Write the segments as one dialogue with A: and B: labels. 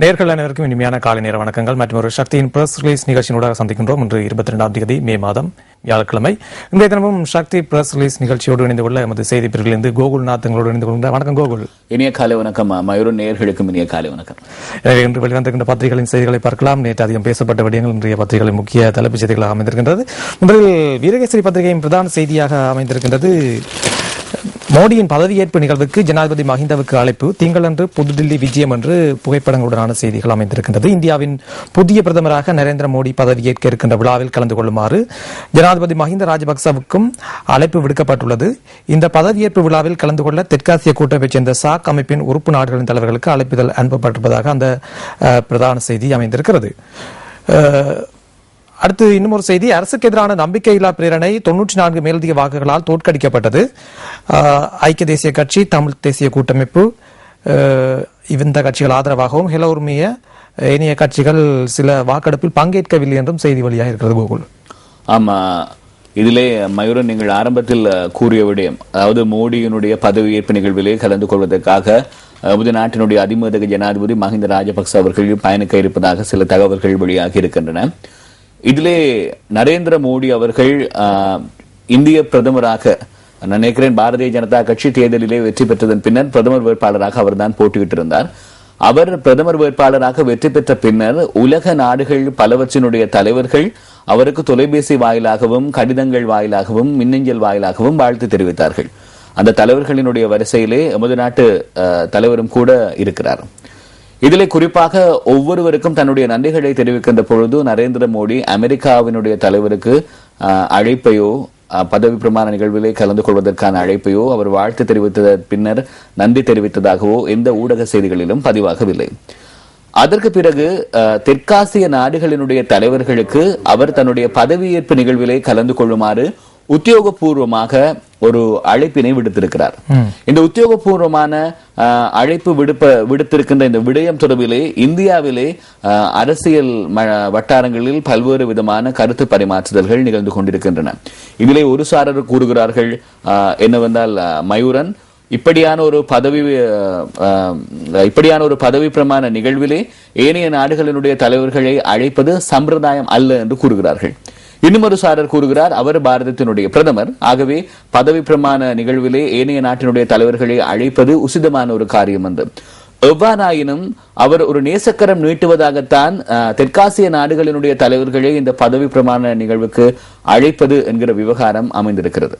A: நேயர்கள் அனைவருக்கும் இனிமையான காலை நேர வணக்கங்கள் மற்றும் ஒரு சக்தியின் பிரஸ் ரிலீஸ் நிகழ்ச்சியினூடாக சந்திக்கின்றோம். இன்று 22ஆம் தேதி மே மாதம் வியாழக்கிழமை. இன்றைய தினமும் சக்தி பிரஸ் ரிலீஸ் நிகழ்ச்சியோடு இணைந்து கொள்ள எமது செய்தி பிரிவிலிருந்து கோகுல்நாத் எங்களோடு இணைந்து கொள்கின்ற வணக்கம் கோகுல்.
B: இனிய காலை வணக்கம் மயூரன். நேயர்களுக்கும் இனிய காலை வணக்கம்.
A: இன்று வெளிவந்திருக்கின்ற பத்திரிகைகளின் செய்திகளை பார்க்கலாம். நேற்று அதிகம் பேசப்பட்ட விடயங்கள் இன்றைய பத்திரிகைகளின் முக்கிய தலைப்புச் செய்திகளாக அமைந்திருக்கின்றது. முதலில் வீரகேசரி பத்திரிகையின் பிரதான செய்தியாக அமைந்திருக்கின்றது மோடியின் பதவியேற்பு நிகழ்வுக்கு ஜனாதிபதி மஹிந்தவுக்கு அழைப்பு, திங்களன்று புதுடில்லி விஜயம் என்று புகைப்படங்களுடனான செய்திகள் அமைந்திருக்கின்றது. இந்தியாவின் புதிய பிரதமராக நரேந்திர மோடி பதவியேற்க இருக்கின்ற விழாவில் கலந்து கொள்ளுமாறு ஜனாதிபதி மஹிந்த ராஜபக்சவுக்கும் அழைப்பு விடுக்கப்பட்டுள்ளது. இந்த பதவியேற்பு விழாவில் கலந்து கொள்ள தெற்காசிய கூட்டமைப்பைச் சேர்ந்த சாக் அமைப்பின் உறுப்பு நாடுகளின் தலைவர்களுக்கு அழைப்புதல் அனுப்பப்பட்டிருப்பதாக அந்த பிரதான செய்தி அமைந்திருக்கிறது. அடுத்து இன்னும் ஒரு செய்தி, அரசுக்கு எதிரான நம்பிக்கையில்லா பிரேரணை 94 மேலதிக வாக்குகளால் தோற்கடிக்கப்பட்டது. ஐக்கிய தேசிய கட்சி, தமிழ் தேசிய கூட்டமைப்பு இந்த கட்சிகள் ஆதரவாகவும் ஹெல உரிமைய ஏனைய கட்சிகள் சில வாக்கெடுப்பில் பங்கேற்கவில்லை என்றும் செய்தி வழியாக இருக்கிறது கோகுல்.
B: ஆமா, இதிலே மயூரன் நீங்கள் ஆரம்பத்தில் கூறிய விடயம், அதாவது மோடியினுடைய பதவியேற்பு நிகழ்விலே கலந்து கொள்வதற்காக நமது நாட்டினுடைய அதிமுக ஜனாதிபதி மஹிந்த ராஜபக்ச அவர்கள் பயணிக்க இருப்பதாக சில தகவல்கள் வெளியாகி இருக்கின்றன. இதிலே நரேந்திர மோடி அவர்கள் இந்திய பிரதமராக, நான் நினைக்கிறேன் பாரதிய ஜனதா கட்சி தேர்தலிலே வெற்றி பெற்றதன் பின்னர் பிரதமர் வேட்பாளராக அவர் தான் போட்டியிட்டிருந்தார். அவர் பிரதமர் வேட்பாளராக வெற்றி பெற்ற பின்னர் உலக நாடுகள் பலவற்றினுடைய தலைவர்கள் அவருக்கு தொலைபேசி வாயிலாகவும் கடிதங்கள் வாயிலாகவும் மின்னஞ்சல் வாயிலாகவும் வாழ்த்து தெரிவித்தார்கள். அந்த தலைவர்களினுடைய வரிசையிலே எமது நாட்டு தலைவரும் கூட இருக்கிறார். இதிலே குறிப்பாக ஒவ்வொருவருக்கும் தன்னுடைய நன்றிகளை தெரிவிக்கின்ற பொழுது நரேந்திர மோடி அமெரிக்காவினுடைய தலைவருக்கு அழைப்பையோ பதவி பிரமாண நிகழ்விலே கலந்து கொள்வதற்கான அழைப்பையோ அவர் வாழ்த்து தெரிவித்த பின்னர் நன்றி தெரிவித்ததாகவோ எந்த ஊடக செய்திகளிலும் பதிவாகவில்லை. அதற்கு பிறகு தெற்காசிய நாடுகளினுடைய தலைவர்களுக்கு அவர் தன்னுடைய பதவியேற்பு நிகழ்விலே கலந்து கொள்ளுமாறு உத்தியோகபூர்வமாக ஒரு அழைப்பினை விடுத்திருக்கிறார். இந்த உத்தியோகபூர்வமான அழைப்பு விடுத்திருக்கின்ற இந்த விடயம் தொடர்பிலே இந்தியாவிலே அரசியல் வட்டாரங்களில் பல்வேறு விதமான கருத்து பரிமாற்றுதல்கள் நிகழ்ந்து கொண்டிருக்கின்றன. இதிலே ஒரு சாரர் கூறுகிறார்கள் என்னவென்றால் மயூரன், இப்படியான ஒரு பதவி பிரமாண நிகழ்விலே ஏனைய நாடுகளினுடைய தலைவர்களை அழைப்பது சம்பிரதாயம் அல்ல என்று கூறுகிறார்கள். இன்னும் ஒரு சாரர் கூறுகிறார், அவர் பாரதத்தினுடைய பிரதமர், ஆகவே பதவி பிரமாண நிகழ்விலே ஏனைய நாட்டினுடைய தலைவர்களை அழைப்பது உசிதமான ஒரு காரியம் என்று. எவ்வாறாயினும் அவர் ஒரு நேசக்கரம் நீட்டுவதாகத்தான் தெற்காசிய நாடுகளினுடைய தலைவர்களை இந்த பதவி பிரமாண நிகழ்வுக்கு அழைப்பது என்கிற விவகாரம் அமைந்திருக்கிறது.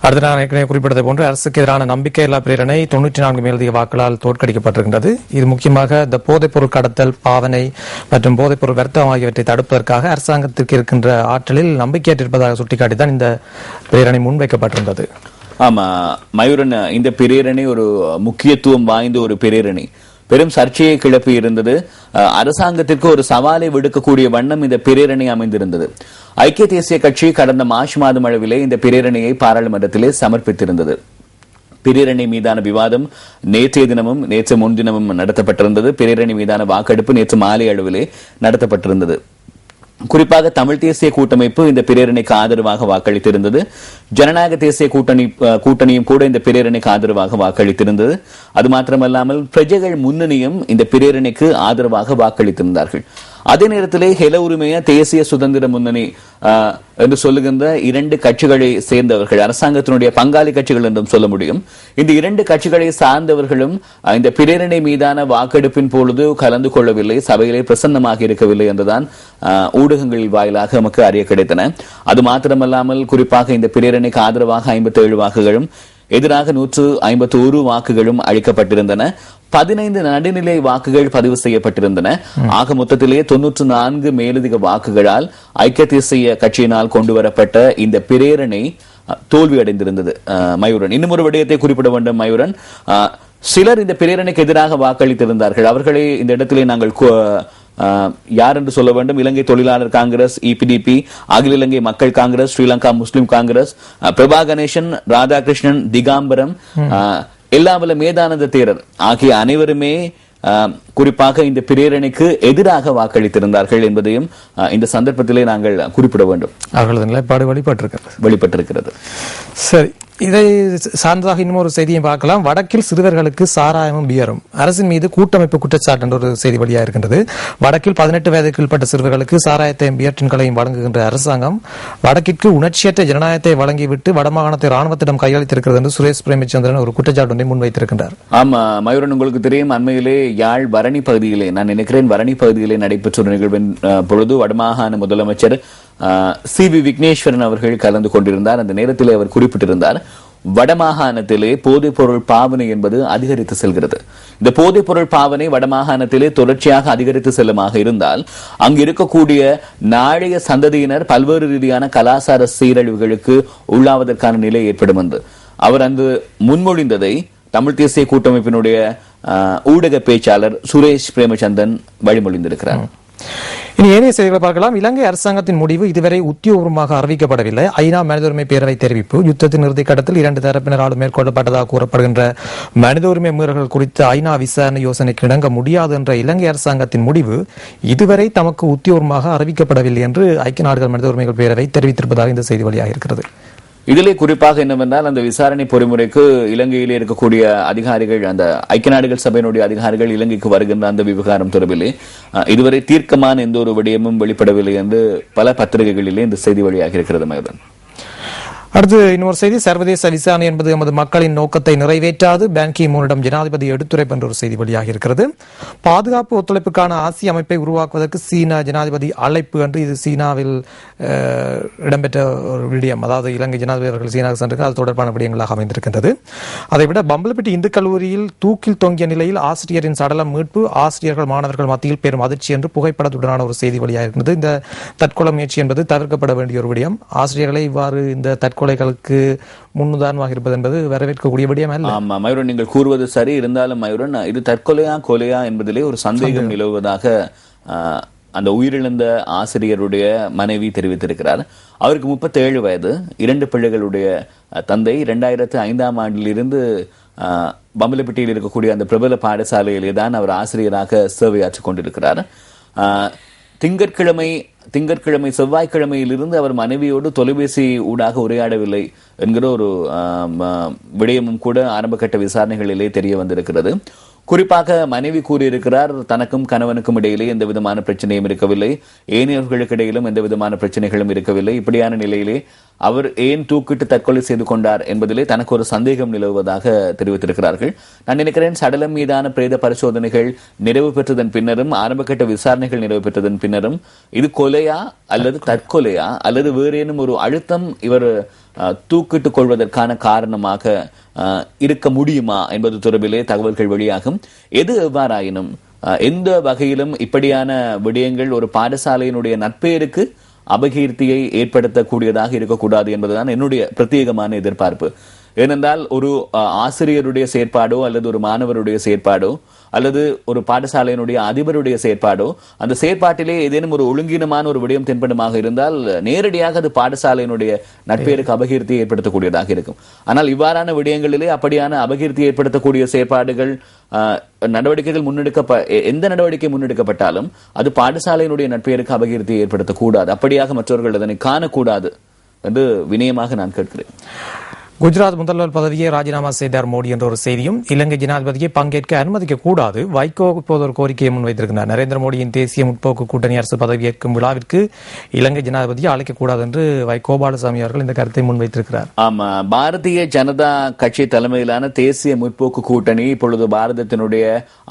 A: அடுத்த நான் ஏற்கனவே குறிப்பிட்டதை போன்று அரசுக்கு எதிரான நம்பிக்கையில்லா பிரேரணை 94 மேலதிக வாக்குகளால் தோற்கடிக்கப்பட்டிருக்கின்றது. இது முக்கியமாக இந்த போதைப்பொருள் கடத்தல், பாவனை மற்றும் போதைப்பொருள் வர்த்தகம் ஆகியவற்றை தடுப்பதற்காக அரசாங்கத்திற்கு இருக்கின்ற ஆற்றலில் நம்பிக்கையற்றிருப்பதாக சுட்டிக்காட்டித்தான் இந்த பிரேரணை முன்வைக்கப்பட்டிருந்தது.
B: ஆமா மயூரன், இந்த பிரேரணை ஒரு முக்கியத்துவம் வாய்ந்த ஒரு பிரேரணை, பெரும் சர்ச்சையை கிளப்பி இருந்தது. அரசாங்கத்திற்கு ஒரு சவாலை விடுக்கக்கூடிய வண்ணம் இந்த பிரேரணை அமைந்திருந்தது. ஐக்கிய தேசிய கட்சி கடந்த மார்ச் மாதம் அளவிலே இந்த பிரேரணையை பாராளுமன்றத்திலே சமர்ப்பித்திருந்தது. பிரேரணை மீதான விவாதம் நேற்று முன்தினமும் நடத்தப்பட்டிருந்தது. பிரேரணை மீதான வாக்கெடுப்பு நேற்று மாலை அளவிலே நடத்தப்பட்டிருந்தது. குறிப்பாக தமிழ் தேசிய கூட்டமைப்பு இந்த பிரேரணைக்கு ஆதரவாக வாக்களித்திருந்தது. ஜனநாயக தேசிய கூட்டணியும் கூட இந்த பிரேரணைக்கு ஆதரவாக வாக்களித்திருந்தது. அது மாத்திரமல்லாமல் பிரஜைகள் முன்னணியும் இந்த பிரேரணைக்கு ஆதரவாக வாக்களித்திருந்தார்கள். அதே நேரத்திலே ஹெல உரிமைய தேசிய சுதந்திர முன்னணி என்று சொல்லுகின்ற இரண்டு கட்சிகளை சேர்ந்தவர்கள், அரசாங்கத்தினுடைய பங்காளி கட்சிகள் என்றும் சொல்ல முடியும், இந்த இரண்டு கட்சிகளை சார்ந்தவர்களும் இந்த பிரேரணை மீதான வாக்கெடுப்பின் பொழுது கலந்து கொள்ளவில்லை, சபையிலே பிரசன்னமாக இருக்கவில்லை என்றுதான் ஊடகங்களில் வாயிலாக நமக்கு அறிய கிடைத்தன. அது மாத்திரமல்லாமல் குறிப்பாக இந்த பிரேரணைக்கு ஆதரவாக 57 வாக்குகளும் எதிராக 151 வாக்குகளும் அளிக்கப்பட்டிருந்தன. 15 நடுநிலை வாக்குகள் பதிவு செய்யப்பட்டிருந்தன. ஆக மொத்தத்திலே 94 மேலதிக வாக்குகளால் ஐக்கிய தேசிய கட்சியினால் கொண்டுவரப்பட்ட இந்த பிரேரணை தோல்வியடைந்திருந்தது. மயூரன், இன்னும் ஒரு விடயத்தை குறிப்பிட வேண்டும் மயூரன், சிலர் இந்த பிரேரணைக்கு எதிராக வாக்களித்திருந்தார்கள். அவர்களை இந்த இடத்திலே நாங்கள் யார் என்று சொல்ல வேண்டும். இலங்கை தொழிலாளர் காங்கிரஸ், இபிடிபி, அகில இலங்கை மக்கள் காங்கிரஸ், ஸ்ரீலங்கா முஸ்லிம் காங்கிரஸ், பிரபா கணேசன், ராதாகிருஷ்ணன், திகாம்பரம், எல்லாவல்ல மேதானந்த தேரர் ஆகிய அனைவருமே குறிப்பாக இந்த பிரேரணைக்கு எதிராக வாக்களித்திருந்தார்கள் என்பதையும் இந்த சந்தர்ப்பத்திலே நாங்கள் குறிப்பிட வேண்டும்.
A: அவர்களது நிலைப்பாடு
B: வெளிப்பட்டிருக்கிறது.
A: சரி, இதை சார்ந்ததாக இன்னும் ஒரு செய்தியை பார்க்கலாம். வடக்கில் சிறுவர்களுக்கு சாராயமும் பியரும் அரசின் மீது கூட்டமைப்பு குற்றச்சாட்டு என்ற ஒரு செய்தி வழியாக இருக்கின்றது. வடக்கில் 18 வயதுக்கு உட்பட்ட சிறுவர்களுக்கு சாராயத்தையும் பியற்றின்களையும் வழங்குகின்ற அரசாங்கம் வடக்கிற்கு உணர்ச்சியற்ற ஜனநாயகத்தை வழங்கிவிட்டு வடமாகாணத்தை ராணுவத்திடம் கையளித்திருக்கிறது என்று சுரேஷ் பிரேமச்சந்திரன் ஒரு குற்றச்சாட்டு ஒன்றை முன்வைத்திருக்கின்றார்.
B: ஆமா மயூரன், உங்களுக்கு தெரியும், அண்மையிலே யாழ் வரணி பகுதியிலே, நான் நினைக்கிறேன் வரணி பகுதியிலே நடைபெற்ற ஒரு நிகழ்வின் பொழுது வடமாகாண முதலமைச்சர் சி.வி. விக்னேஸ்வரன் அவர்கள் கலந்து கொண்டிருந்தார். அந்த நேரத்திலே அவர் குறிப்பிட்டிருந்தார், வடமாகாணத்திலே போதைப் பொருள் பாவனை என்பது அதிகரித்து செல்கிறது. இந்த போதைப் பொருள் பாவனை வடமாகாணத்திலே தொடர்ச்சியாக அதிகரித்து செல்லுமாக இருந்தால் அங்கு இருக்கக்கூடிய நாளைய சந்ததியினர் பல்வேறு ரீதியான கலாச்சார சீரழிவுகளுக்கு உள்ளாவதற்கான நிலை ஏற்படும் என்று அவர் அந்த முன்மொழிந்ததை தமிழ் தேசிய கூட்டமைப்பினுடைய ஊடக பேச்சாளர் சுரேஷ் பிரேமச்சந்திரன் வழிமொழிந்திருக்கிறார்.
A: இனி ஏனைய செய்திகளை பார்க்கலாம். இலங்கை அரசாங்கத்தின் முடிவு இதுவரை உத்தியோகமாக அறிவிக்கப்படவில்லை. ஐநா மனித உரிமை பேரவை தெரிவிப்பு. யுத்தத்தின் இறுதிக் கட்டத்தில் 2 தரப்பினராலும் மேற்கொள்ளப்பட்டதாக கூறப்படுகின்ற மனித உரிமை மீறல்கள் குறித்து ஐநா விசாரணை யோசனைக்கு இணங்க முடியாது என்ற இலங்கை அரசாங்கத்தின் முடிவு இதுவரை தமக்கு உத்தியோகமாக அறிவிக்கப்படவில்லை என்று ஐக்கிய நாடுகள் மனித உரிமைகள் பேரவை தெரிவித்திருப்பதாக இந்த செய்தி வழியாக இருக்கிறது.
B: இதிலே குறிப்பாக என்னவென்றால் அந்த விசாரணை பொறிமுறைக்கு இலங்கையிலே இருக்கக்கூடிய அதிகாரிகள், அந்த ஐக்கிய நாடுகள் சபையினுடைய அதிகாரிகள் இலங்கைக்கு வருகின்ற அந்த விவகாரம் தொடர்பிலே இதுவரை தீர்க்கமான எந்த ஒரு விடயமும் வெளிப்படவில்லை என்று பல பத்திரிகைகளிலே இந்த செய்தி வழியாக இருக்கிறது. மகன்,
A: அடுத்து இன்னொரு செய்தி. சர்வதேச விசாரணை என்பது எமது மக்களின் நோக்கத்தை நிறைவேற்றாது, பான் கி மூனிடம் ஜனாதிபதி எடுத்துரைப்பு என்ற ஒரு செய்தி வெளியாக இருக்கிறது. பாதுகாப்பு ஒத்துழைப்புக்கான ஆசிய அமைப்பை உருவாக்குவதற்கு சீனா ஜனாதிபதி அழைப்பு என்று இது சீனாவில் இடம்பெற்ற ஒரு விடயம். அதாவது இலங்கை ஜனாதிபதி அவர்கள் சீனாவுக்கு சென்றிருக்கிறார். அது தொடர்பான விடயங்களாக அமைந்திருக்கின்றது. அதைவிட பம்பலப்பிட்டி இந்து கல்லூரியில் தூக்கில் தொங்கிய நிலையில் ஆசிரியரின் சடலம் மீட்பு, ஆசிரியர்கள் மாணவர்கள் மத்தியில் பெரும் அதிர்ச்சி என்று புகைப்படத்துடனான ஒரு செய்தி வெளியாக இருக்கிறது. இந்த தற்கொலை முயற்சி என்பது தவிர்க்கப்பட வேண்டிய ஒரு விடயம். ஆசிரியர்களை இவ்வாறு இந்த தற்கொலைகளுக்கு முன்னுதாரணமாக இருப்பது என்பது வரவேற்கக்கூடிய விடயம் அல்ல.
B: ஆமா மயூரன், நீங்கள் கூறுவது சரி. இருந்தாலும் மயூரன், இது தற்கொலையா கொலையா என்பதிலே ஒரு சந்தேகம் நிலவுவதாக அந்த உயிரிழந்த ஆசிரியருடைய மனைவி தெரிவித்திருக்கிறார். அவருக்கு 37 வயது, 2 பிள்ளைகளுடைய தந்தை. 2005ஆம் ஆண்டிலிருந்து பம்பலப்பிட்டியில் இருக்கக்கூடிய அந்த பிரபல பாடசாலையிலே தான் அவர் ஆசிரியராக சேவையாற்றிக் கொண்டிருக்கிறார். திங்கட்கிழமை செவ்வாய்க்கிழமையிலிருந்து அவர் மனைவியோடு தொலைபேசி ஊடாக உரையாடவில்லை என்கிற ஒரு விடயமும் கூட ஆரம்பகட்ட விசாரணைகளிலே தெரிய வந்திருக்கிறது. குறிப்பாக மனைவி கூறியிருக்கிறார், தனக்கும் கணவனுக்கும் இடையிலே எந்த விதமான பிரச்சனையும் இருக்கவில்லை, ஏனையவர்களுக்கு இடையிலும் எந்த விதமான பிரச்சனைகளும் இருக்கவில்லை. இப்படியான நிலையிலே அவர் ஏன் தூக்கிட்டு தற்கொலை செய்து கொண்டார் என்பதிலே தனக்கு ஒரு சந்தேகம் நிலவுவதாக தெரிவித்திருக்கிறார்கள். நான் நினைக்கிறேன், சடலம் மீதான பிரேத பரிசோதனைகள் நிறைவு பெற்றதன் பின்னரும், ஆரம்பகட்ட விசாரணைகள் நிறைவு பெற்றதன் பின்னரும் இது கொலையா அல்லது தற்கொலையா அல்லது வேறேனும் ஒரு அழுத்தம் இவர் தூக்கிட்டுக் கொள்வதற்கான காரணமாக இருக்க முடியுமா என்பது தொடர்பிலே தகவல்கள் வெளியாகும். எது எவ்வாறாயினும் எந்த வகையிலும் இப்படியான விடயங்கள் ஒரு பாடசாலையினுடைய நற்பெயருக்கு அபகீர்த்தியை ஏற்படுத்தக்கூடியதாக இருக்கக்கூடாது என்பதுதான் என்னுடைய பிரத்யேகமான எதிர்பார்ப்பு. ஏனென்றால் ஒரு ஆசிரியருடைய செயற்பாடோ அல்லது ஒரு மாணவருடைய செயற்பாடோ அல்லது ஒரு பாடசாலையினுடைய அதிபருடைய செயற்பாடோ, அந்த செயற்பாட்டிலே ஏதேனும் ஒரு ஒழுங்கீனமான ஒரு விடயம் தென்படுமாக இருந்தால் நேரடியாக அது பாடசாலையினுடைய நட்பெயருக்கு அபகீர்த்தியை ஏற்படுத்தக்கூடியதாக இருக்கும். ஆனால் இவ்வாறான விடயங்களிலே அப்படியான அபகீர்த்தி ஏற்படுத்தக்கூடிய செயற்பாடுகள் நடவடிக்கைகள் எந்த நடவடிக்கை முன்னெடுக்கப்பட்டாலும் அது பாடசாலையினுடைய நட்பெயருக்கு அபகீர்த்தியை ஏற்படுத்தக்கூடாது. அப்படியாக மற்றவர்கள் அதனை காணக்கூடாது என்று வினயமாக நான் கேட்கிறேன்.
A: குஜராத் முதல்வர் பதவியை ராஜினாமா செய்தார் மோடி என்ற ஒரு செய்தியும், இலங்கை ஜனாதிபதியை பங்கேற்க அனுமதிக்க கூடாது, வைகோ இப்போது ஒரு கோரிக்கையை முன்வைத்திருக்கிறார். நரேந்திர மோடியின் தேசிய முற்போக்கு கூட்டணி அரசு பதவியேற்கும் விழாவிற்கு இலங்கை ஜனாதிபதியை அழைக்கக்கூடாது என்று வைகோ பாலசாமி அவர்கள் இந்த கருத்தை முன்வைத்திருக்கிறார்.
B: ஆமா, பாரதிய ஜனதா கட்சி தலைமையிலான தேசிய முற்போக்கு கூட்டணி இப்பொழுது பாரதத்தினுடைய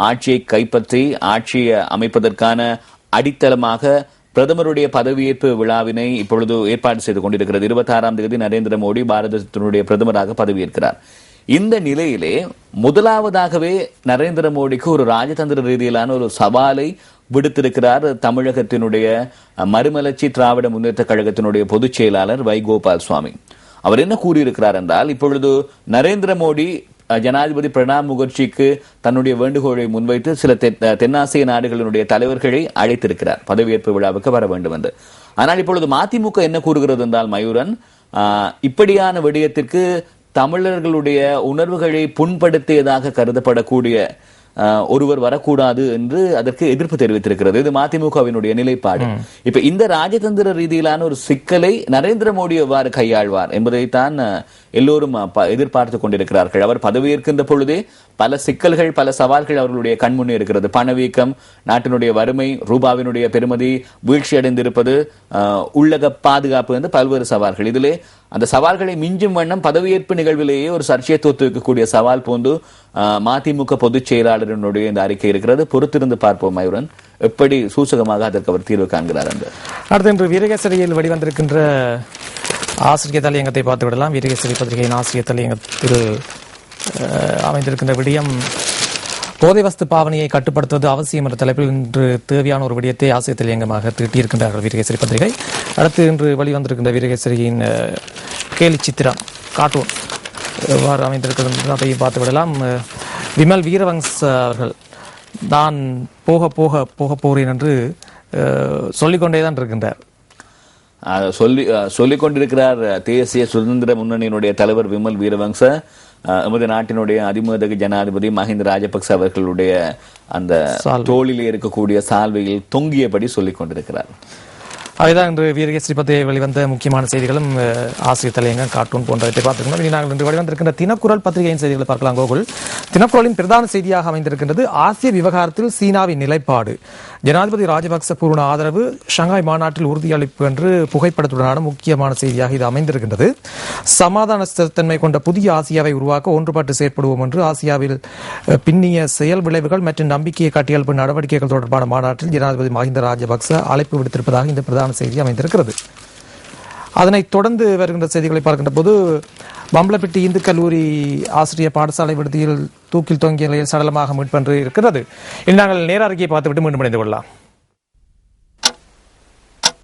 B: ஆட்சியை கைப்பற்றி ஆட்சியை அமைப்பதற்கான அடித்தளமாக பிரதமருடைய பதவியேற்பு விழாவினை இப்பொழுது ஏற்பாடு செய்து கொண்டிருக்கிறது. 26ஆம் தேதி நரேந்திர மோடி பாரதத்தினுடைய பிரதமராக பதவியேற்கிறார். இந்த நிலையிலே முதலாவதாகவே நரேந்திர மோடிக்கு ஒரு ராஜதந்திர ரீதியிலான ஒரு சவாலை விடுத்திருக்கிறார் தமிழகத்தினுடைய மறுமலர்ச்சி திராவிட முன்னேற்ற கழகத்தினுடைய பொதுச் செயலாளர் வைகோபால் சுவாமி. அவர் என்ன கூறியிருக்கிறார் என்றால், இப்பொழுது நரேந்திர மோடி ஜனாதிபதி பிரணாப் முகர்ஜிக்கு தன்னுடைய வேண்டுகோளை முன்வைத்து சில தென்னாசிய நாடுகளினுடைய தலைவர்களை அழைத்திருக்கிறார் பதவியேற்பு விழாவுக்கு வர வேண்டும் என்று. ஆனால் இப்பொழுது மதிமுக என்ன கூறுகிறது என்றால், மயூரன், இப்படியான விடயத்திற்கு தமிழர்களுடைய உணர்வுகளை புண்படுத்தியதாக கருதப்படக்கூடிய ஒருவர் வரக்கூடாது என்று அதற்கு எதிர்ப்பு தெரிவித்திருக்கிறது. இது மதிமுகவினுடைய நிலைப்பாடு. இப்ப இந்த ராஜதந்திர ரீதியிலான ஒரு சிக்கலை நரேந்திர மோடி எவ்வாறு கையாள்வார் என்பதைத்தான் எல்லோரும் எதிர்பார்த்து கொண்டிருக்கிறார்கள். அவர் பதவியேற்கின்ற பொழுதே பல சிக்கல்கள், பல சவால்கள் அவர்களுடைய கண்முன்னே இருக்கிறது. பணவீக்கம், நாட்டினுடைய வறுமை, ரூபாவினுடைய பெருமதி வீழ்ச்சி அடைந்திருப்பது, உள்ளக பாதுகாப்பு என்று பல்வேறு சவால்கள். இதிலே அந்த சவால்களை மிஞ்சும் வண்ணம் பதவியேற்பு நிகழ்விலேயே ஒரு சர்ச்சையை தோற்றுவிக்கக்கூடிய சவால் போன்று மதிமுக பொதுச் செயலாளரினுடைய இந்த அறிக்கை இருக்கிறது. பொறுத்திருந்து பார்ப்போம் மயூரன், எப்படி சூசகமாக அதற்கு அவர் தீர்வு காண்கிறார் என்று.
A: அடுத்து இன்று வீரகேசரியில் வெளிவந்திருக்கின்ற ஆசிரியர் தலையங்கத்தை பார்த்து விடலாம். வீரகேசரி பத்திரிகையின் ஆசிரியர் தலையங்கத்தில் அமைந்திருக்கின்ற விடயம் போதை வஸ்து பாவனையை கட்டுப்படுத்துவது அவசியம் என்ற தலைப்பில் இன்று தேவையான ஒரு விடயத்தை ஆசிரியர் தலையங்கமாக தீட்டியிருக்கின்றார்கள் வீரகேசரி பத்திரிகை. அடுத்து இன்று வெளிவந்திருக்கின்ற வீரகேசரியின் கேலி சித்திரம் கார்ட்டூன் எவ்வாறு அமைந்திருக்கிறது அதையும் பார்த்து விடலாம். விமல் வீரவங்ஸ் அவர்கள் நான் போக போக போக போகிறேன் என்று சொல்லிக்கொண்டேதான் இருக்கின்றார்.
B: சொல்லிக் கொண்டிருக்கிறார் தேசிய சுதந்திர முன்னணியினுடைய தலைவர் விமல் வீரவங்ச. நமது நாட்டினுடைய அதிமுக ஜனாதிபதி மஹிந்த ராஜபக்ச அவர்களுடைய அந்த தோளிலே இருக்கக்கூடிய சால்வையில் தொங்கியபடி சொல்லிக் கொண்டிருக்கிறார்.
A: அதுதான் இன்று வீரகேசரி பத்திரிகை வெளிவந்த முக்கியமான செய்திகளும் ஆசிரியர் தலையங்கம் கார்ட்டூன் போன்றவற்றை பார்த்துக்கணும். நாங்கள் இன்று வெளிவந்திருக்கின்ற தினக்குரல் பத்திரிகையின் செய்திகளை பார்க்கலாம். கோகுல், தினக்குரலின் பிரதான செய்தியாக அமைந்திருக்கின்றது ஆசிய விவகாரத்தில் சீனாவின் நிலைப்பாடு. ஜனாதிபதி ராஜபக்ச பூர்ண ஆதரவு, ஷங்காய் மாநாட்டில் உறுதியளிப்பு என்று புகைப்படத்துடனான முக்கியமான செய்தியாக இது அமைந்திருக்கின்றது. சமாதான தன்மை கொண்ட புதிய ஆசியாவை உருவாக்க ஒன்றுபட்டு செயற்படுவோம் என்று ஆசியாவில் பின்னிய செயல் விளைவுகள் மற்றும் நம்பிக்கையை கட்டியெழுப்பும் நடவடிக்கைகள் தொடர்பான மாநாட்டில் ஜனாதிபதி மஹிந்த ராஜபக்ச அழைப்பு விடுத்திருப்பதாக இந்த பிரதான செய்தி அமைந்திருக்கிறது. அதனைத் தொடர்ந்து வருகின்ற செய்திகளை பார்க்கின்ற போது பம்பலப்பிட்டி இந்து கல்லூரி ஆசிரியர் பாடசாலை விடுதியில் தூக்கில் தொங்கிய நிலையில் சடலமாக மீட்பென்று இருக்கிறது. இன்று நாங்கள் நேர அறிக்கையை பார்த்துவிட்டு மீண்டும் இணைந்து கொள்ளலாம்.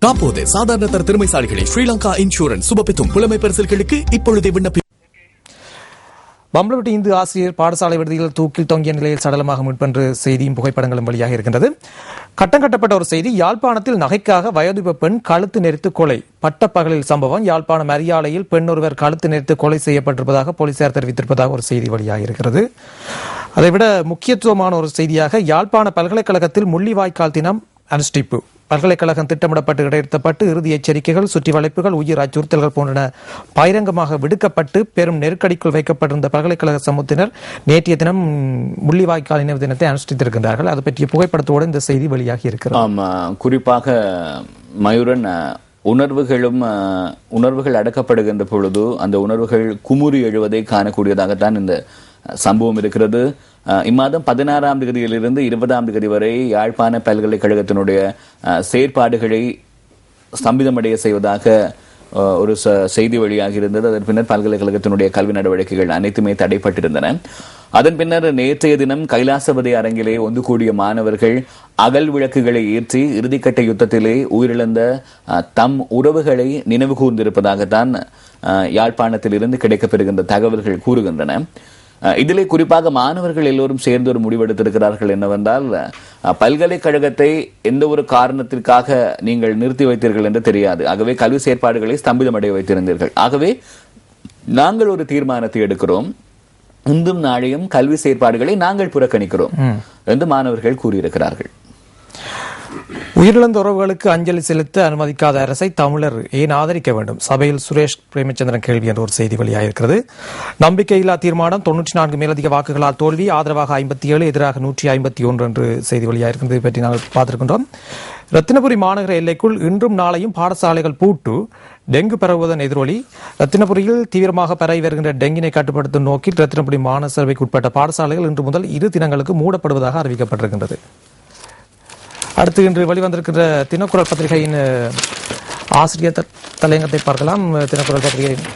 C: காப்போது சாதாரண தர திறமைசாலிகளை ஸ்ரீலங்கா இன்சூரன்ஸ் சுபப்பித்தும் புலமை பரிசல்களுக்கு இப்பொழுதே விண்ணப்பி.
A: பம்பலப்பட்டி இந்து ஆசிரியர் பாடசாலை விடுதியில் தூக்கில் தொங்கிய நிலையில் சடலமாக மீட்பென்று செய்தியும் புகைப்படங்களும் வெளியாக இருக்கின்றது. கட்டம் கட்டப்பட்ட ஒரு செய்தி. யாழ்ப்பாணத்தில் நகைக்காக வயோதிப பெண் கழுத்து நெரித்து கொலை. பட்டப்பகலில் சம்பவம். யாழ்ப்பாணம் அரியாலையில் பெண் ஒருவர் கழுத்து நெரித்து கொலை செய்யப்பட்டிருப்பதாக போலீசார் தெரிவித்திருப்பதாக ஒரு செய்தி வெளியாக இருக்கிறது. அதைவிட முக்கியத்துவமான ஒரு செய்தியாக யாழ்ப்பாண பல்கலைக்கழகத்தில் முள்ளிவாய்க்கால் தினம் அனுஷ்டிப்பு. பல்கலைக்கழகம் திட்டமிடப்பட்டு இடைநிறுத்தப்பட்டு இறுதி எச்சரிக்கைகள், சுற்றி வளைப்புகள், உயிர் அச்சுறுத்தல்கள் போன்றன பகிரங்கமாக விடுக்கப்பட்டு பெரும் நெருக்கடிக்குள் வைக்கப்பட்டிருந்த பல்கலைக்கழக சமூகத்தினர் நேற்றைய தினம் முள்ளிவாய்க்கால் நினைவு தினத்தை அனுஷ்டித்திருக்கின்றார்கள். அது பற்றிய புகைப்படத்தோடு இந்த செய்தி வெளியாகி இருக்கிறது.
B: குறிப்பாக மயூரன், உணர்வுகள் அடக்கப்படுகின்ற பொழுது அந்த உணர்வுகள் குமுறி எழுவதை காணக்கூடியதாகத்தான் இந்த சம்பவம் இருக்கிறது. இம்மாதம் 16ஆம் தேதியிலிருந்து 20ஆம் தேதி வரை யாழ்ப்பாண பல்கலைக்கழகத்தினுடைய செயற்பாடுகளை ஸ்தம்பிதமடைய செய்வதாக ஒரு செய்தி வெளியாக இருந்தது. அதன் பின்னர் பல்கலைக்கழகத்தினுடைய கல்வி நடவடிக்கைகள் அனைத்துமே தடைப்பட்டிருந்தன. அதன் பின்னர் நேற்றைய தினம் கைலாசபதி அரங்கிலே ஒன்று கூடிய மாணவர்கள் அகல் விளக்குகளை ஏற்றி இறுதிக்கட்ட யுத்தத்திலே உயிரிழந்த தம் உறவுகளை நினைவு கூர்ந்திருப்பதாகத்தான் யாழ்ப்பாணத்தில் இருந்து கிடைக்கப்பெறுகின்ற தகவல்கள் கூறுகின்றன. இதிலே குறிப்பாக மாணவர்கள் எல்லோரும் சேர்ந்து ஒரு முடிவெடுத்திருக்கிறார்கள். என்னவென்றால், பல்கலைக்கழகத்தை எந்த ஒரு காரணத்திற்காக நீங்கள் நிறுத்தி வைத்தீர்கள் என்று தெரியாது. ஆகவே கல்வி செயற்பாடுகளை ஸ்தம்பிதமடைய வைத்திருந்தீர்கள். ஆகவே நாங்கள் ஒரு தீர்மானத்தை எடுக்கிறோம், இன்றும் நாளையும் கல்வி செயற்பாடுகளை நாங்கள் புறக்கணிக்கிறோம் என்று மாணவர்கள் கூறியிருக்கிறார்கள்.
A: உயிரிழந்த உறவுகளுக்கு அஞ்சலி செலுத்த அனுமதிக்காத அரசை தமிழர் ஏன் ஆதரிக்க வேண்டும்? சபையில் சுரேஷ் பிரேமச்சந்திரன் கேள்வி என்ற ஒரு செய்தி வெளியாகிருக்கிறது. நம்பிக்கையில்லா தீர்மானம் 94 மேலதிக வாக்குகளால் தோல்வி, ஆதரவாக 57, எதிராக 151 என்று செய்தி வெளியாகிருக்கிறது. இதை பற்றி நாங்கள் பார்த்திருக்கின்றோம். ரத்தினபுரி மாநகர எல்லைக்குள் இன்றும் நாளையும் பாடசாலைகள் பூட்டு. டெங்கு பரவுவதன் எதிரொலி. ரத்தினபுரியில் தீவிரமாக பரவி வருகின்ற டெங்கினை கட்டுப்படுத்தும் நோக்கில் ரத்தினபுரி மாநகர சபைக்கு உட்பட்ட பாடசாலைகள் இன்று முதல் 2 தினங்களுக்கு மூடப்படுவதாக அறிவிக்கப்பட்டிருக்கின்றது. அடுத்து இன்று வெளிவந்திருக்கின்ற தினக்குரல் பத்திரிகையின் ஆசிரியர் தலையங்கத்தை பார்க்கலாம். தினக்குரல் பத்திரிகையின்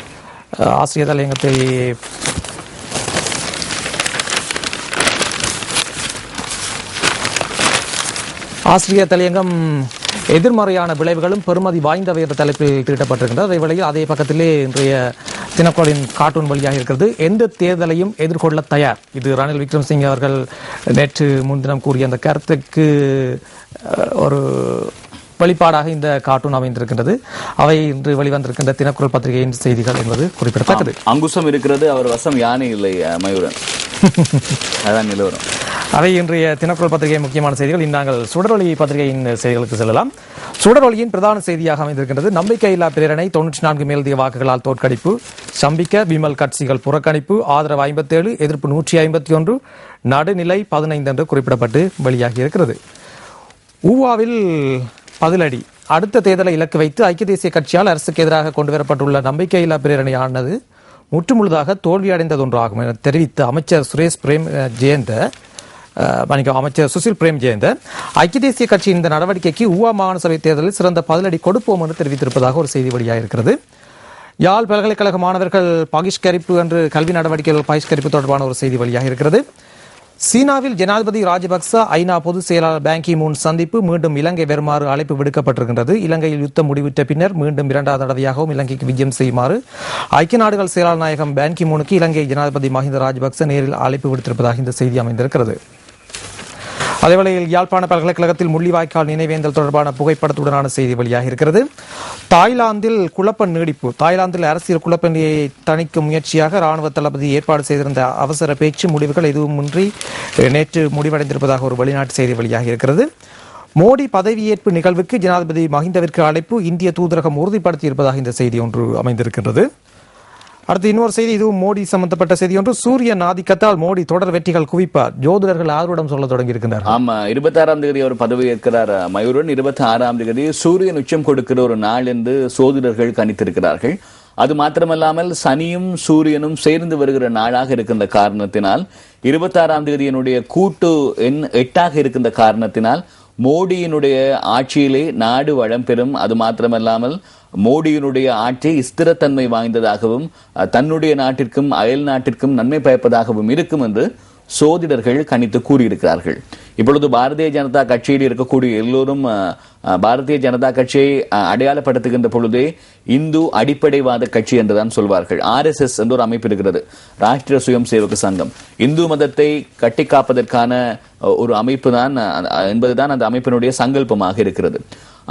A: ஆசிரியர் தலையங்கத்தை ஆசிரியர் தலையங்கம் எதிர்மறையான விளைவுகளும் பெருமதி வாய்ந்தவை என்ற தலைப்பில் தீட்டப்பட்டிருக்கின்றது. அதே வேளையில் அதே பக்கத்திலே இன்றைய தினக்குரலின் கார்ட்டூன் வழியாக இருக்கிறது. எந்த தேர்தலையும் எதிர்கொள்ள தயார். இது ரணில் விக்ரமசிங்கே அவர்கள் நேற்று முன்தினம் கூறிய அந்த கருத்துக்கு ஒரு வெளிப்பாடாக இந்த கார்ட்டூன் அமைந்திருக்கின்றது. அவை இன்று வெளிவந்திருக்கின்ற தினக்குரல் பத்திரிகையின் செய்திகள் என்பது குறிப்பிடத்தக்கது.
B: அங்குசம் இருக்கிறது, அவர் வசம் யானை இல்லை மயூரன். அதான் நிலவரம்.
A: அவை இன்றைய தினக்குரல் பத்திரிகை முக்கியமான செய்திகள். நாங்கள் சுடரொளி பத்திரிகையின் செய்திகளுக்கு செல்லலாம். சுடரொளியின் பிரதான செய்தியாக அமைந்திருக்கின்றது. நம்பிக்கையில்லா பிரேரணை 94 மேலதிக வாக்குகளால் தோற்கடிப்பு. சம்பிக்க விமல் கட்சிகள் புறக்கணிப்பு. ஆதரவு 57, எதிர்ப்பு 151, நடுநிலை 15 என்று குறிப்பிடப்பட்டு வெளியாகி இருக்கிறது. ஊவாவில் பதிலடி. அடுத்த தேர்தலை இலக்கு வைத்து ஐக்கிய தேசிய கட்சியால் அரசுக்கு எதிராக கொண்டுவரப்பட்டுள்ள நம்பிக்கையில்லா பிரேரணையானது முற்றுமுழுதாக தோல்வியடைந்ததொன்றாகும் என தெரிவித்த அமைச்சர் அமைச்சர் சுசில் பிரேம் ஜெயந்த ஐக்கிய தேசிய கட்சியின் இந்த நடவடிக்கைக்கு ஊவா மாகாண சபை தேர்தலில் சிறந்த பதிலடி கொடுப்போம் என்று தெரிவித்திருப்பதாக ஒரு செய்தி வெளியாகிருக்கிறது. யாழ் பல்கலைக்கழக மாணவர்கள் பகிஷ்கரிப்பு என்று கல்வி நடவடிக்கைகள் பகிஷ்கரிப்பு தொடர்பான ஒரு செய்தி வெளியாக இருக்கிறது. சீனாவில் ஜனாதிபதி ராஜபக்ச ஐநா பொதுச் செயலாளர் பான் கி மூன் சந்திப்பு. மீண்டும் இலங்கை வருமாறு அழைப்பு விடுக்கப்பட்டிருக்கின்றது. இலங்கையில் யுத்தம் முடிவிட்ட பின்னர் மீண்டும் 2வது தடவையாகவும் இலங்கைக்கு விஜயம் செய்யுமாறு ஐக்கிய நாடுகள் செயலாளர் நாயகம் பான் கி மூனுக்கு இலங்கை ஜனாதிபதி மஹிந்த ராஜபக்ச நேரில் அழைப்பு விடுத்திருப்பதாக இந்த செய்தி அமைந்திருக்கிறது. அதேவேளையில் யாழ்ப்பாண பல்கலைக்கழகத்தில் முள்ளிவாய்க்கால் நினைவேந்தல் தொடர்பான புகைப்படத்துடனான செய்தி வெளியாக இருக்கிறது. தாய்லாந்தில் குழப்ப நீடிப்பு. தாய்லாந்தில் அரசியல் குழப்பநிலையை தணிக்கும் முயற்சியாக ராணுவ தளபதி ஏற்பாடு செய்திருந்த அவசர பேச்சு முடிவுகள் எதுவுமின்றி நேற்று முடிவடைந்திருப்பதாக ஒரு வெளிநாட்டு செய்தி வெளியாக இருக்கிறது. மோடி பதவியேற்பு நிகழ்வுக்கு ஜனாதிபதி மஹிந்தவிற்கு அழைப்பு இந்திய தூதரகம் உறுதிப்படுத்தியிருப்பதாக இந்த செய்தி ஒன்று அமைந்திருக்கின்றது. அடுத்து இன்னொரு செய்தி, இதுவும் மோடி சம்பந்தப்பட்ட செய்தி ஒன்று. சூரியன் ஆதிக்கத்தால் மோடி தொடர் வெற்றிகள் குவிப்பார். ஜோதிடர்கள் ஆர்வடம் சொல்ல தொடங்கி இருக்கின்றனர்.
B: ஆமா, 26ஆம் தேதி அவர் பதவி ஏற்கிறார் மயூரன். 26ஆம் தேதி சூரியன் உச்சம் கொடுக்கிற ஒரு நாள் என்று சோதிடர்கள் கணித்திருக்கிறார்கள். அது மாத்திரமல்லாமல் சனியும் சூரியனும் சேர்ந்து வருகிற நாளாக இருக்கின்ற காரணத்தினால் 26ஆம் தேதியினுடைய கூட்டு எண் 8ஆக இருக்கின்ற காரணத்தினால் மோடியினுடைய ஆட்சியிலே நாடு வளம் பெறும். அது மாத்திரமல்லாமல் மோடியினுடைய ஆட்சி ஸ்திரத்தன்மை வாய்ந்ததாகவும் தன்னுடைய நாட்டிற்கும் அயல் நாட்டிற்கும் நன்மை பயப்பதாகவும் இருக்கும் என்று சோதிடர்கள் கணித்து கூறியிருக்கிறார்கள். இப்பொழுது பாரதிய ஜனதா கட்சியில் இருக்கக்கூடிய எல்லோரும் பாரதிய ஜனதா கட்சியை அடையாளப்படுத்துகின்ற பொழுதே இந்து அடிப்படைவாத கட்சி என்றுதான் சொல்வார்கள். RSS என்ற ஒரு அமைப்பு இருக்கிறது, ராஷ்டிரிய சுயம் சேவக சங்கம். இந்து மதத்தை கட்டி காப்பதற்கான ஒரு அமைப்பு தான் என்பதுதான் அந்த அமைப்பினுடைய சங்கல்பமாக இருக்கிறது.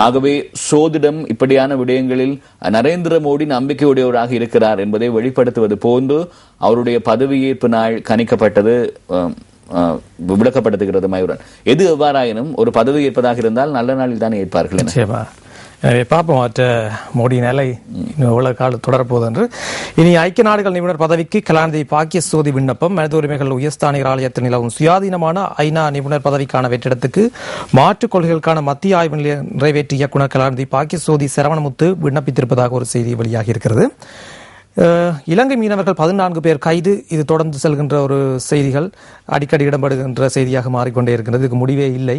B: ஆகவே சோதிடம் இப்படியான விடயங்களில் நரேந்திர மோடி நம்பிக்கையுடையவராக இருக்கிறார் என்பதை வெளிப்படுத்துவது போன்று அவருடைய பதவியேற்பு நாள் கணிக்கப்பட்டது விளக்கப்படுத்துகிறது மயூரன். எது எவ்வாறாயினும் ஒரு பதவி ஏற்பதாக இருந்தால் நல்ல நாளில் தானே ஏற்பார்கள்.
A: எனவே பார்ப்போம் மோடி நிலை இன்னும் எவ்வளவு காலம் தொடரப்போகுது என்று. இனி ஐக்கிய நாடுகள் நிபுணர் பதவிக்கு கலாநிதி பாக்கியசோதி விண்ணப்பம். மனித உரிமைகள் உயர்ஸ்தானிகர் ஆலயத்தில் நிலவும் சுயாதீனமான ஐநா நிபுணர் பதவிக்கான வெற்றிடத்துக்கு மாற்றுக் கொள்கைகளுக்கான மத்திய ஆய்வு நிலைய நிறைவேற்று இயக்குநர் கலாநிதி பாக்கியசோதி சரவணமுத்து விண்ணப்பித்திருப்பதாக ஒரு செய்தி வெளியாகி இருக்கிறது. இலங்கை மீனவர்கள் 14 பேர் கைது. இது தொடர்ந்து செல்கின்ற ஒரு செய்திகள் அடிக்கடி இடம்பெறுகின்ற செய்தியாக மாறிக்கொண்டே இருக்கின்றது. இதுக்கு முடிவே இல்லை.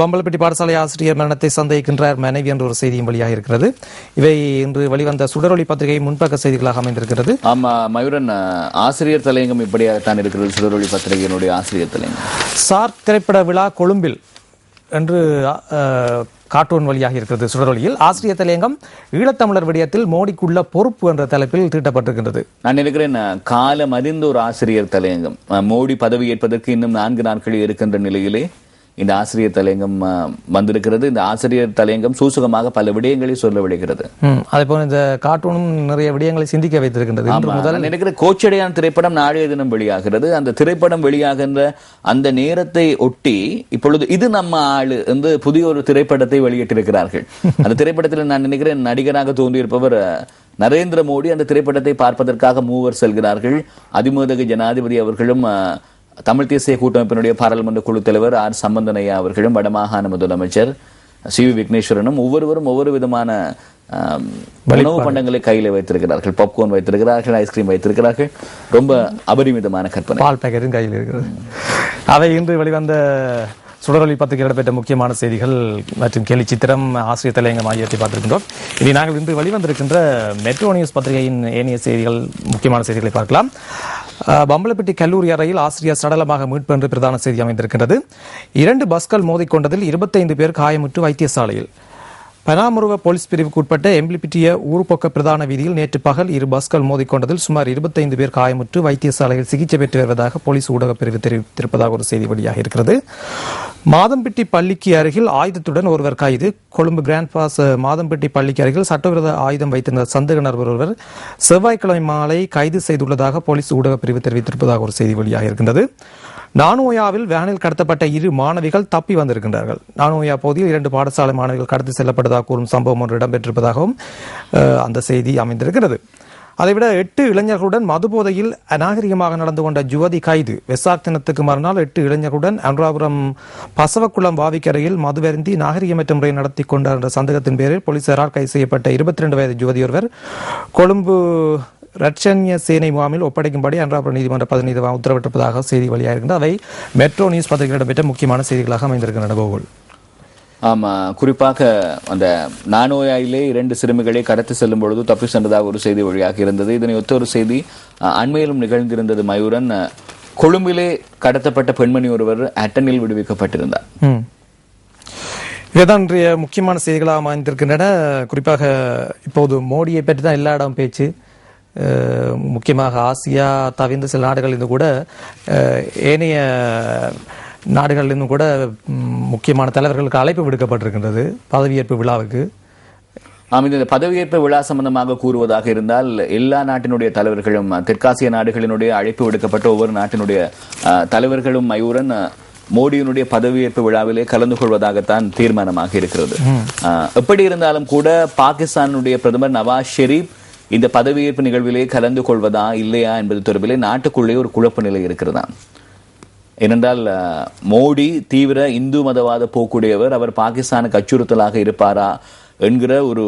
A: பம்பலப்பட்டி பாடசாலை ஆசிரியர் மரணத்தை சந்தேகிக்கின்றார் மனைவி என்ற ஒரு செய்தியும் வெளியாக இருக்கிறது. இவை இன்று வெளிவந்த சுடரொளி பத்திரிகை முன்பக்க செய்திகளாக அமைந்திருக்கிறது.
B: ஆமா மயூரன், ஆசிரியர் தலையங்கம் இப்படியாகத்தான் இருக்கிறது. சுடரொளி பத்திரிகையினுடைய ஆசிரியர் தலையங்கம். சார்க்
A: திரைப்பட விழா கொழும்பில் என்று கார்ட்டூன் வழியாக இருக்கிறது. சுடரொலியில் ஆசிரியர் தலையங்கம் ஈழத்தமிழர் விடயத்தில் மோடிக்குள்ள பொறுப்பு என்ற தலைப்பில் தீட்டப்பட்டிருக்கின்றது.
B: நான் நினைக்கிறேன் காலம் அறிந்த ஒரு ஆசிரியர் தலையங்கம். மோடி பதவி ஏற்பதற்கு இன்னும் 4 நாட்கள் இருக்கின்ற நிலையிலே இந்த ஆசிரியர் தலையங்கம் வந்திருக்கிறது. இந்த ஆசிரியர் தலையங்கம் சூசகமாக பல விடயங்களை சொல்ல விடுகிறது.
A: அதே போல இந்த கார்ட்டூனும் நிறைய விடயங்களை சிந்திக்க வைத்திருக்கின்றது.
B: நினைக்கிற கோச்சடையான் திரைப்படம் நாளைய தினம் வெளியாகிறது. அந்த திரைப்படம் வெளியாகின்ற அந்த நேரத்தை ஒட்டி இப்பொழுது இது நம்ம ஆளு என்று புதிய ஒரு திரைப்படத்தை வெளியிட்டிருக்கிறார்கள். அந்த திரைப்படத்தில் நான் நினைக்கிறேன் நடிகராக தோன்றியிருப்பவர் நரேந்திர மோடி. அந்த திரைப்படத்தை பார்ப்பதற்காக மூவர் செல்கிறார்கள். அதிமுக ஜனாதிபதி அவர்களும் தமிழ் தேசிய கூட்டமைப்பினுடைய பாராளுமன்ற குழு தலைவர் R. சம்பந்தனையா அவர்களும் வடமாகாண முதலமைச்சர் CV. விக்னேஸ்வரனும் ஒவ்வொருவரும் ஒவ்வொரு விதமான உணவு பண்டங்களை கையில் வைத்திருக்கிறார்கள். பாப்கார்ன் வைத்திருக்கிறார்கள், ஐஸ்கிரீம் வைத்திருக்கிறார்கள். ரொம்ப அபரிமிதமான கற்பனை.
A: பால் பேக்கெட்டும் கையில் இருக்கிறது. அவை இன்று வெளிவந்த சுடரொலி பத்திரிகையில் இடம்பெற்ற முக்கியமான செய்திகள் மற்றும் கேலி சித்திரம், ஆசிரியர் தலையங்கம் ஆகியவற்றை பார்த்திருக்கின்றோம். இனி நாங்கள் இன்று வெளிவந்திருக்கின்ற மெட்ரோ நியூஸ் பத்திரிகையின் ஏனைய செய்திகள், முக்கியமான செய்திகளை பார்க்கலாம். பம்பலப்பட்டி கல்லூரி அறையில் ஆசிரியர் சடலமாக மீட்பு என்று பிரதான செய்தி அமைந்திருக்கின்றது. 2 பஸ்கள் மோதிக்கொண்டதில் 25 பேர் காயமுற்று வைத்தியசாலையில். பனாமுருவ போலீஸ் பிரிவுக்கு உட்பட்ட எம்பிலிப்பிட்டிய ஊர்பொக்க பிரதான வீதியில் நேற்று பகல் இரு பஸ்கள் மோதிக்கொண்டதில் சுமார் 25 பேர் காயமுற்று வைத்தியசாலையில் சிகிச்சை பெற்று வருவதாக போலீஸ் ஊடகப் பிரிவு தெரிவித்திருப்பதாக ஒரு செய்தி வெளியாக இருக்கிறது. மாதம்பிட்டி பள்ளிக்கு அருகில் ஆயுதத்துடன் ஒருவர் கைது. கொழும்பு கிராண்ட் பாஸ் மாதம்பிட்டி பள்ளிக்கு அருகில் சட்டவிரோத ஆயுதம் வைத்திருந்த சந்தேக நபர் ஒருவர் செவ்வாய்க்கிழமை மாலை கைது செய்துள்ளதாக போலீஸ் ஊடகப் பிரிவு தெரிவித்திருப்பதாக ஒரு செய்தி வெளியாக இருக்கின்றது. நானோயாவில் வேனில் கடத்தப்பட்ட 2 மாணவிகள் தப்பி வந்திருக்கின்றார்கள். நானோயா பகுதியில் 2 பாடசாலை மாணவிகள் கடத்தி செல்லப்பட்டதாக கூறும் சம்பவம் ஒன்று இடம்பெற்றிருப்பதாகவும் அந்த செய்தி அமைந்திருக்கிறது. அதைவிட 8 இளைஞர்களுடன் மதுபோதையில் அநாகரிகமாக நடந்து கொண்ட யுவதி கைது. வெசாக் தினத்துக்கு மறுநாள் 8 இளைஞர்களுடன் அனுராபுரம் பசவக்குளம் வாவிக்கரையில் மதுவருந்தி நாகரிகமற்ற முறை நடத்தி கொண்ட என்ற சந்தேகத்தின் பேரில் போலீசாரால் கைது செய்யப்பட்ட 22 வயது யுவதி ஒருவர் கொழும்பு ரட்சன்ய சேனை முகாமில் ஒப்படைக்கும்படி அனுராபுரம் நீதிமன்ற நீதிவான் உத்தரவிட்டிருப்பதாக செய்தி வெளியாகிருக்கின்றன. அவை மெட்ரோ நியூஸ் பத்திரிகையில் இடம்பெற்ற முக்கியமான செய்திகளாக அமைந்திருக்கின்றன. கோகுல்,
B: ஆமா, குறிப்பாக அந்த நானோயாயிலே 2 சிறுமிகளை கடத்தி செல்லும் பொழுது தப்பி சென்றதாக ஒரு செய்தி வழியாக இருந்தது. இதனை ஒத்த ஒரு செய்தி அண்மையிலும் நிகழ்ந்திருந்தது. மயூரன், கொழும்பிலே கடத்தப்பட்ட பெண்மணி ஒருவர் அட்டனில் விடுவிக்கப்பட்டிருந்தார்.
A: இதுதான் இன்றைய முக்கியமான செய்திகளாக அமைந்திருக்கின்றன. குறிப்பாக இப்போது மோடியை பற்றி தான் எல்லா இடம் பேச்சு. முக்கியமாக ஆசியா தவிர்ந்த சில நாடுகளிலிருந்து கூட ஏனைய நாடுகளிலிருந்து கூட முக்கியமான தலைவர்களுக்கு அழைப்பு விடுக்கப்பட்டிருக்கின்றது பதவியேற்பு விழாவுக்கு.
B: இந்த பதவியேற்பு விழா சம்பந்தமாக கூறுவதாக இருந்தால் எல்லா நாட்டினுடைய தலைவர்களும், தெற்காசிய நாடுகளினுடைய அழைப்பு விடுக்கப்பட்ட ஒவ்வொரு நாட்டினுடைய தலைவர்களும் மயூரன் மோடியினுடைய பதவியேற்பு விழாவிலே கலந்து கொள்வதாகத்தான் தீர்மானமாக இருக்கிறது. எப்படி இருந்தாலும் கூட பாகிஸ்தானுடைய பிரதமர் நவாஸ் ஷெரீப் இந்த பதவியேற்பு நிகழ்விலே கலந்து கொள்வதா இல்லையா என்பது தொடர்பிலே நாட்டுக்குள்ளே ஒரு குழப்ப நிலை இருக்கிறதா. ஏனென்றால் மோடி தீவிர இந்து மதவாத போக்குடையவர், அவர் பாகிஸ்தானுக்கு அச்சுறுத்தலாக இருப்பாரா என்கிற ஒரு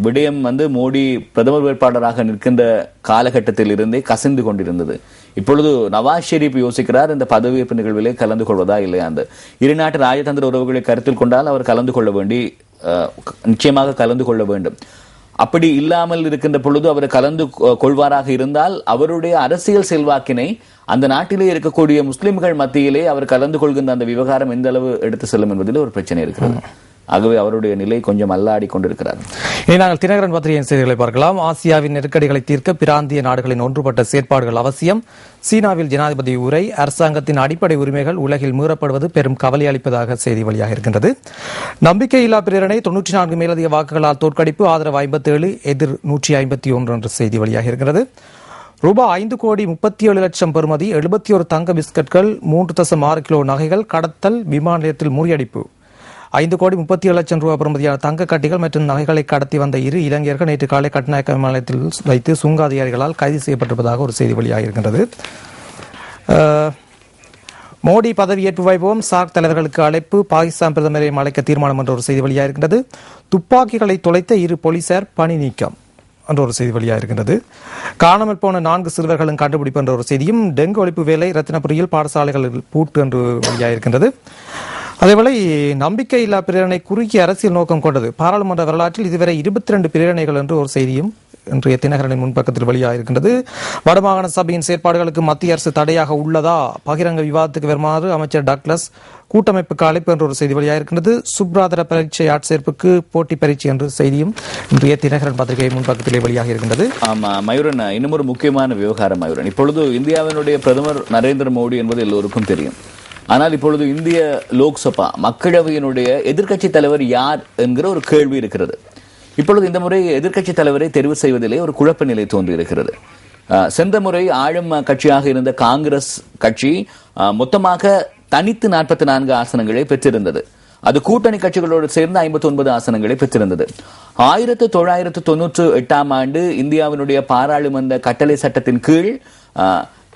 B: விடயம் மோடி பிரதமர் வேட்பாளராக நிற்கின்ற காலகட்டத்தில் இருந்தே கசிந்து கொண்டிருந்தது. இப்பொழுது நவாஸ் ஷெரீப் யோசிக்கிறார் இந்த பதவியேற்பு நிகழ்விலே கலந்து கொள்வதா இல்லையா. அந்த 2 நாட்டு ராஜதந்திர உறவுகளை கருத்தில் கொண்டால் அவர் கலந்து கொள்ள வேண்டி நிச்சயமாக கலந்து கொள்ள வேண்டும். அப்படி இல்லாமல் இருக்கின்ற பொழுது அவர் கலந்து கொள்வாராக இருந்தால் அவருடைய அரசியல் செல்வாக்கினை அந்த நாட்டிலே இருக்கக்கூடிய முஸ்லிம்கள் மத்தியிலே அவர் கலந்து கொள்கின்ற அந்த விவகாரம் எந்த அளவு எடுத்து செல்லும் என்பதில் ஒரு பிரச்சனை இருக்கிறது. ஆகவே அவருடைய நிலை கொஞ்சம் அல்லாடி கொண்டிருக்கிறார்.
A: இனி நாங்கள் தினகரன் பத்திரிகையின் செய்திகளை பார்க்கலாம். ஆசியாவின் நெருக்கடிகளை தீர்க்க பிராந்திய நாடுகளின் ஒன்றுபட்ட செயற்பாடுகள் அவசியம். சீனாவில் ஜனாதிபதி உரை. அரசாங்கத்தின் அடிப்படை உரிமைகள் உலகில் மீறப்படுவது பெரும் கவலை அளிப்பதாக செய்தி வெளியாக இருக்கின்றது. நம்பிக்கையில்லா பிரேரணை 94 மேலதிக வாக்குகளால் தோற்கடிப்பு. ஆதரவு 57, எதிர் 151 என்ற செய்தி வெளியாக இருக்கிறது. ரூபாய் 5,37,00,000 பெறுமதி 71 தங்க பிஸ்கட்கள், 3.6 கிலோ நகைகள் கடத்தல். விமான நிலையத்தில் முறியடிப்பு. 5,37,00,000 ரூபாய் பெறுமதியான தங்க கட்டிகள் மற்றும் நகைகளை கடத்தி வந்த 2 இளைஞர்கள் நேற்று காலை கட்நாயக்க விமான நிலையத்தில் வைத்து சுங்க அதிகாரிகளால் கைது செய்யப்பட்டிருப்பதாக ஒரு செய்தி வெளியாக இருக்கின்றது. மோடி பதவியேற்பு வைபவம். சார்க் தலைவர்களுக்கு அழைப்பு. பாகிஸ்தான் பிரதமரை அழைக்க தீர்மானம் என்ற ஒரு செய்தி வெளியாக இருக்கின்றது. துப்பாக்கிகளை தொலைத்த 2 போலீசார் பணி நீக்கம் என்ற ஒரு செய்தி வெளியாக இருக்கின்றது. காணாமல் போன 4 சிறுவர்களும் கண்டுபிடிப்பு என்ற ஒரு செய்தியும். டெங்கு ஒழிப்பு வேலை ரத்தினபுரியில் பாடசாலைகளில் பூட்டு என்று வெளியாக இருக்கின்றது. அதேவேளை நம்பிக்கையில்லா பிரேரணை குறுகிய அரசியல் நோக்கம் கொண்டது. பாராளுமன்ற வரலாற்றில் இதுவரை 22 பிரேரணைகள் என்று ஒரு செய்தியும் இன்றைய தினகரனின் முன்பக்கத்தில் வெளியாக இருக்கின்றது. வடமாகாண சபையின் செயற்பாடுகளுக்கு மத்திய அரசு தடையாக உள்ளதா? பகிரங்க விவாதத்துக்கு வருமாறு அமைச்சர் டக்ளஸ் கூட்டமைப்புக்கு அழைப்பு என்ற ஒரு செய்தி வெளியாக இருக்கின்றது. சுப்ராதர பரீட்சை ஆட்சேர்ப்புக்கு போட்டி பரீட்சை என்ற செய்தியும் இன்றைய தினகரன் பத்திரிகை முன்பக்கத்திலே வெளியாக இருக்கின்றது.
B: ஆமா மயூரன், இன்னும் ஒரு முக்கியமான விவகாரம் மயூரன். இப்பொழுது இந்தியாவினுடைய பிரதமர் நரேந்திர மோடி என்பது எல்லோருக்கும் தெரியும். ஆனால் இப்பொழுது இந்திய லோக்சபா மக்களவையினுடைய எதிர்க்கட்சி தலைவர் யார் என்கிற ஒரு கேள்வி இருக்கிறது. இப்பொழுது இந்த முறை எதிர்க்கட்சி தலைவரை தெரிவு செய்வதிலே ஒரு குழப்ப நிலை தோன்றி இருக்கிறது. சென்ற முறை ஆளும் கட்சியாக இருந்த காங்கிரஸ் கட்சி மொத்தமாக தனித்து 44 ஆசனங்களை பெற்றிருந்தது. அது கூட்டணி கட்சிகளோடு சேர்ந்து 59 ஆசனங்களை பெற்றிருந்தது. 1998ஆம் ஆண்டு இந்தியாவினுடைய பாராளுமன்ற கட்டளை சட்டத்தின் கீழ்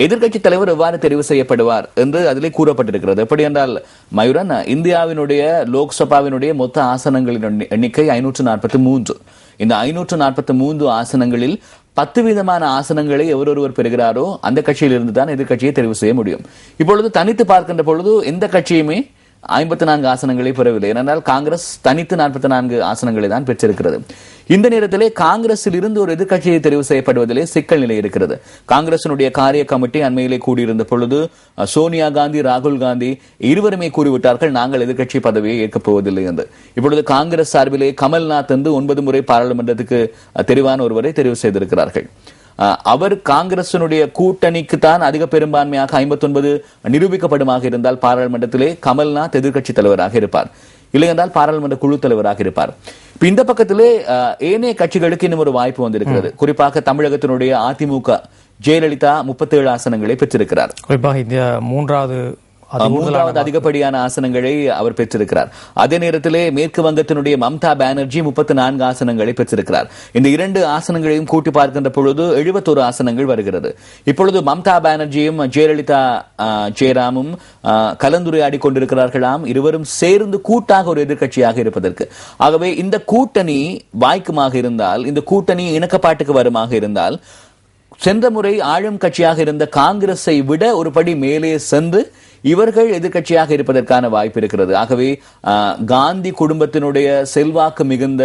B: எதிர்க்கட்சி தலைவர் எவ்வாறு தெரிவு செய்யப்படுவார் என்று அதிலே கூறப்பட்டிருக்கிறது. எப்படி என்றால் மயூரன், இந்தியாவினுடைய லோக்சபாவினுடைய மொத்த ஆசனங்களின் எண்ணிக்கை 543. இந்த 543 ஆசனங்களில் 10% ஆசனங்களை எவரொருவர் பெறுகிறாரோ அந்த கட்சியில் இருந்து தான் எதிர்க்கட்சியை தெரிவு செய்ய முடியும். இப்பொழுது தனித்து பார்க்கின்ற பொழுது எந்த கட்சியுமே 54 ஆசனங்களை பெறவில்லை. ஏனென்றால் காங்கிரஸ் தனித்து 44 ஆசனங்களை தான் பெற்றிருக்கிறது. இந்த நேரத்திலே காங்கிரஸில் இருந்து ஒரு எதிர்க்கட்சியை தெரிவு செய்யப்படுவதிலே சிக்கல் நிலை இருக்கிறது. காங்கிரசினுடைய காரிய கமிட்டி அண்மையிலே கூடியிருந்த பொழுது சோனியா காந்தி, ராகுல் காந்தி இருவருமே கூறிவிட்டார்கள், நாங்கள் எதிர்க்கட்சி பதவியை ஏற்கப் போவதில்லை என்று. இப்பொழுது காங்கிரஸ் சார்பிலே கமல்நாத் என்று 9 முறை பாராளுமன்றத்துக்கு தெரிவான ஒருவரை தெரிவு செய்திருக்கிறார்கள். அவர் காங்கிரசினுடைய கூட்டணிக்கு தான் அதிக பெரும்பான்மையாக 59 நிரூபிக்கப்படுமாக இருந்தால் பாராளுமன்றத்திலே கமல்நாத் எதிர்க்கட்சி தலைவராக இருப்பார், இல்லை என்றால் பாராளுமன்ற குழு தலைவராக இருப்பார். இந்த பக்கத்திலே ஏனைய கட்சிகளுக்கு இன்னும் ஒரு வாய்ப்பு வந்திருக்கிறது. குறிப்பாக தமிழகத்தினுடைய அதிமுக ஜெயலலிதா 37 ஆசனங்களை பெற்றிருக்கிறார்.
A: குறிப்பாக இந்தியா மூன்றாவது
B: அதிகப்படியான ஆசனங்களை அவர் பெற்றிருக்கிறார். அதே நேரத்திலே மேற்கு வங்கத்தினுடைய மம்தா பானர்ஜி 34 ஆசனங்களை பெற்றிருக்கிறார். இந்த 2 ஆசனங்களையும் கூட்டி பார்க்கின்ற பொழுது 71 ஆசனங்கள் வருகிறது. இப்பொழுது மம்தா பானர்ஜியும் ஜெயலலிதா ஜெயராமும் கலந்துரையாடி கொண்டிருக்கிறார்களாம், இருவரும் சேர்ந்து கூட்டாக ஒரு எதிர்க்கட்சியாக இருப்பதற்கு. ஆகவே இந்த கூட்டணி வாய்க்குமாக இருந்தால், இந்த கூட்டணி இணக்கப்பாட்டுக்கு வருமாக இருந்தால், சென்ற முறை ஆளும் கட்சியாக இருந்த காங்கிரஸை விட ஒரு படி மேலே சென்று இவர்கள் எதிர்க்கட்சியாக இருப்பதற்கான வாய்ப்பு இருக்கிறது. ஆகவே காந்தி குடும்பத்தினுடைய செல்வாக்கு மிகுந்த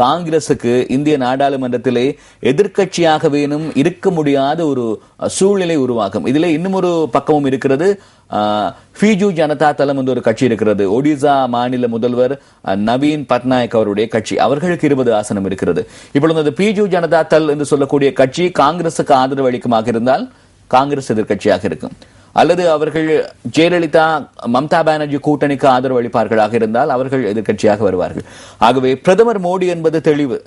B: காங்கிரசுக்கு இந்திய நாடாளுமன்றத்திலே எதிர்க்கட்சியாக வேணும் இருக்க முடியாத ஒரு சூழ்நிலை உருவாகும். இதிலே இன்னும் ஒரு பக்கமும் இருக்கிறது. பிஜு ஜனதா தளம் என்று ஒரு கட்சி இருக்கிறது. ஒடிசா மாநில முதல்வர் நவீன் பட்நாயக் அவருடைய கட்சி, அவர்களுக்கு 20 ஆசனம் இருக்கிறது. இப்பொழுது அந்த பிஜு ஜனதா தள் என்று சொல்லக்கூடிய கட்சி காங்கிரசுக்கு ஆதரவு அளிக்குமாக இருந்தால் காங்கிரஸ் எதிர்க்கட்சியாக இருக்கும். அல்லது அவர்கள் ஜெயலலிதா மம்தா பானர்ஜி கூட்டணிக்கு ஆதரவு அளிப்பார்களாக இருந்தால் அவர்கள் எதிர்க்கட்சியாக வருவார்கள். ஆகவே பிரதமர் மோடி என்பது தெளிவு,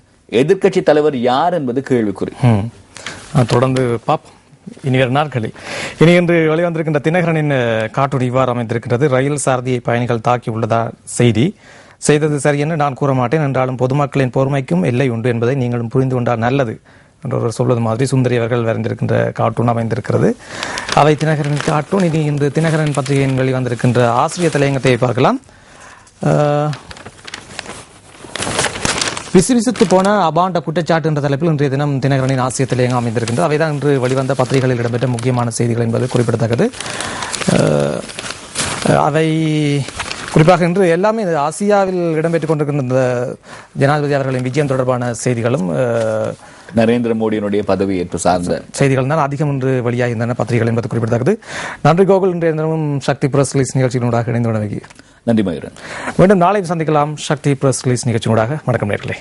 B: எதிர்க்கட்சி தலைவர் யார் என்பது கேள்விக்குறி.
A: தொடர்ந்து பாப்போம் இனி வேறு நாட்களில். இனி இன்று வெளிவந்திருக்கின்ற தினகரனின் காட்டுரை இவ்வாறு அமைந்திருக்கிறது. ரயில் சாரதியை பயணிகள் தாக்கி உள்ளதா செய்தி. செய்தது சரி என்று நான் கூற மாட்டேன், என்றாலும் பொதுமக்களின் பொறுமைக்கும் எல்லை உண்டு என்பதை நீங்களும் புரிந்து கொண்டால் நல்லது என்று சொல்வது மாதிரி சுந்தரி அவர்கள் வரைந்திருக்கின்ற கார்ட்டூன் அமைந்திருக்கிறது. அவை தினகரன் கார்ட்டூன். இனி இன்று தினகரன் பத்திரிகையின் வெளிவந்திருக்கின்ற ஆசிரியர் தலையங்கத்தை பார்க்கலாம். விசுவிசுத்து போன அபாண்ட குற்றச்சாட்டு என்ற தலைப்பில் இன்றைய தினம் தினகரனின் ஆசிரியர் தலையங்கம் அமைந்திருக்கின்றது. அவைதான் இன்று வெளிவந்த பத்திரிகைகளில் இடம்பெற்ற முக்கியமான செய்திகள் என்பது குறிப்பிடத்தக்கது. அவை குறிப்பாக இன்று எல்லாமே ஆசியாவில் இடம்பெற்றுக் கொண்டிருக்கின்ற இந்த ஜனாதிபதி அவர்களின் விஜயம் தொடர்பான செய்திகளும்
B: நரேந்திர மோடியினுடைய பதவியேற்பு சார்ந்த
A: செய்திகள் தான் அதிகம் இன்று வெளியாகின்றன பத்திரிகைகள் என்பது குறிப்பிடத்தக்கது. நன்றி கோகுல். இன்றைய தினமும் சக்தி பிரஸ் ரிலீஸ் நிகழ்ச்சியினூடாக இணைந்து உணவகி.
B: நன்றி மயூரன்.
A: மீண்டும் நாளை சந்திக்கலாம் சக்தி பிரஸ் ரிலீஸ் நிகழ்ச்சியினூடாக. வணக்கம் நேர்களே.